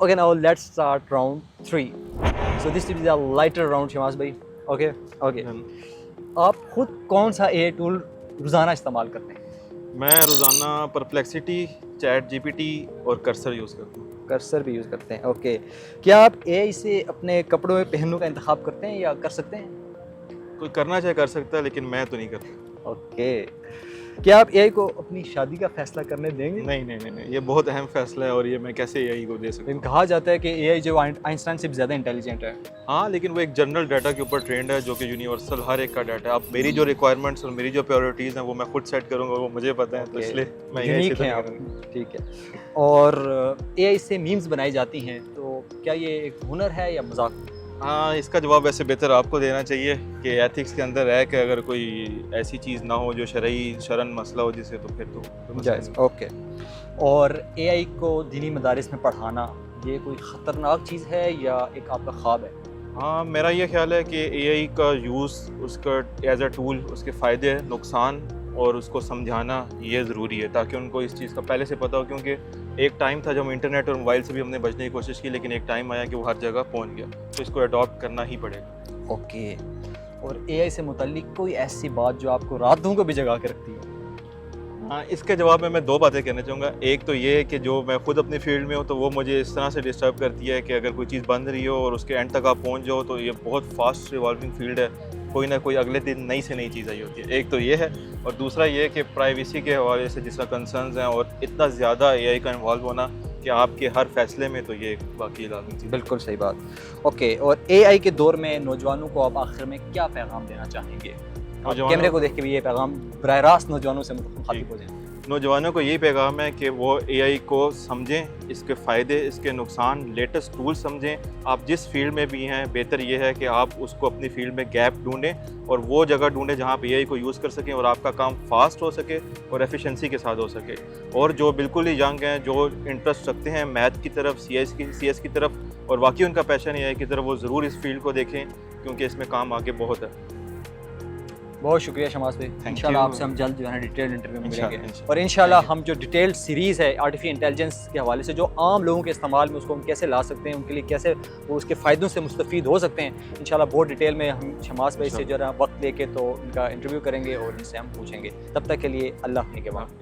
Okay, now let's start round 3. So this is a lighter round, Shama's भाई. Okay, okay. आप खुद कौन सा AI टूल रोज़ाना इस्तेमाल करते हैं? मैं रोज़ाना परप्लेक्सिटी, चैट जीपीटी और कर्सर यूज़ करता हूँ। कर्सर भी यूज़ करते हैं. ओके. क्या आप AI से अपने कपड़ों में पहनने का इंतखाब करते हैं या कर सकते हैं? कोई करना चाहे कर सकता है, लेकिन मैं तो नहीं करता। ओके. क्या आप AI को अपनी शादी का फैसला करने देंगे? नहीं नहीं नहीं नहीं, ये बहुत अहम फैसला है और ये मैं कैसे एआई को दे सकता लेकिन हूँ। कहा जाता है कि AI जो आइंस्टाइन से भी ज़्यादा इंटेलिजेंट है. हाँ, लेकिन वो एक जनरल डाटा के ऊपर ट्रेंड है जो कि यूनिवर्सल हर एक का डाटा है। अब मेरी जो रिक्वायरमेंट्स और मेरी जो प्रायोरिटीज़ हैं वो मैं खुद सेट करूँगा, वो मुझे पता है, तो ओके. इसलिए मैं एआई से यूनिक तो हैं नहीं आप. करूँगा। ठीक है. और AI से मीम्स बनाई जाती हैं, तो क्या ये एक हुनर है या मजाक? हाँ, इसका जवाब वैसे बेहतर आपको देना चाहिए कि एथिक्स के अंदर है कि अगर कोई ऐसी चीज़ ना हो जो शरन मसला हो जिससे, तो फिर तो कोई मसला जायज़. नहीं। ओके. और AI को दीनी मदारिस में पढ़ाना ये कोई ख़तरनाक चीज़ है या एक आपका ख्वाब है? हाँ, मेरा ये ख्याल है कि एआई का यूज़, उसका एज अ टूल, उसके फ़ायदे, नुकसान और उसको समझाना ये ज़रूरी है ताकि उनको इस चीज़ का पहले से पता हो, क्योंकि एक टाइम था जब इंटरनेट और मोबाइल से भी हमने बचने की कोशिश की, लेकिन एक टाइम आया कि वो हर जगह पहुंच गया, तो इसको अडॉप्ट करना ही पड़ेगा। ओके. और AI से मुतल्लिक कोई ऐसी बात जो आपको रातों को भी जगा के रखती है? हाँ, इसके जवाब में मैं 2 बातें कहना चाहूँगा। एक तो ये है कि जो मैं खुद अपनी फ़ील्ड में हूँ, तो वो मुझे इस तरह से डिस्टर्ब करती है कि अगर कोई चीज़ बन रही हो और उसके एंड तक आप पहुँच जाओ, तो ये बहुत फास्ट रिवॉल्विंग फ़ील्ड है। कोई ना कोई अगले दिन नई से नई चीज़ आई होती है। एक तो ये है, और दूसरा ये है कि प्राइवेसी के हवाले से जिस तरह कंसर्न्स हैं और इतना ज़्यादा एआई का इन्वॉल्व होना कि आपके हर फैसले में, तो ये वाक़ई लाज़मी चीज़ है। बिल्कुल सही बात. ओके. और AI के दौर में नौजवानों को आप आखिर में क्या पैगाम देना चाहेंगे? आप नौजवानों कैमरे को देख के भी ये पैगाम बराह रास्त नौजवानों से मुखातिब हो जाएं. नौजवानों को यही पैगाम है कि वो एआई को समझें, इसके फ़ायदे, इसके नुकसान, लेटेस्ट टूल समझें। आप जिस फील्ड में भी हैं, बेहतर ये है कि आप उसको अपनी फील्ड में गैप ढूंढें और वो जगह ढूंढें जहाँ पे एआई को यूज़ कर सकें और आपका काम फास्ट हो सके और एफिशिएंसी के साथ हो सके। और जो बिल्कुल ही यंग हैं, जो इंटरेस्ट रखते हैं मैथ की तरफ, सीएस की तरफ, और वाकई उनका पैशन एआई की तरफ, वो ज़रूर इस फील्ड को देखें, क्योंकि इसमें काम आगे बहुत है। बहुत शुक्रिया शमास भाई. इंशाल्लाह आपसे हम जल्द जो है डिटेल इंटरव्यू में मिलेंगे. इंशाल्लाह। और इंशाल्लाह हम जो डिटेल्ड सीरीज़ है आर्टिफिशियल इंटेलिजेंस के हवाले से जो आम लोगों के इस्तेमाल में उसको हम कैसे ला सकते हैं, उनके लिए कैसे वो उसके फ़ायदों से मुस्तफ़ीद हो सकते हैं, इंशाल्लाह बहुत डिटेल में हम शमास भाई से जो है वक्त लेके तो उनका इंटरव्यू करेंगे और इनसे हम पूछेंगे. तब तक के लिए अल्लाह के बाद.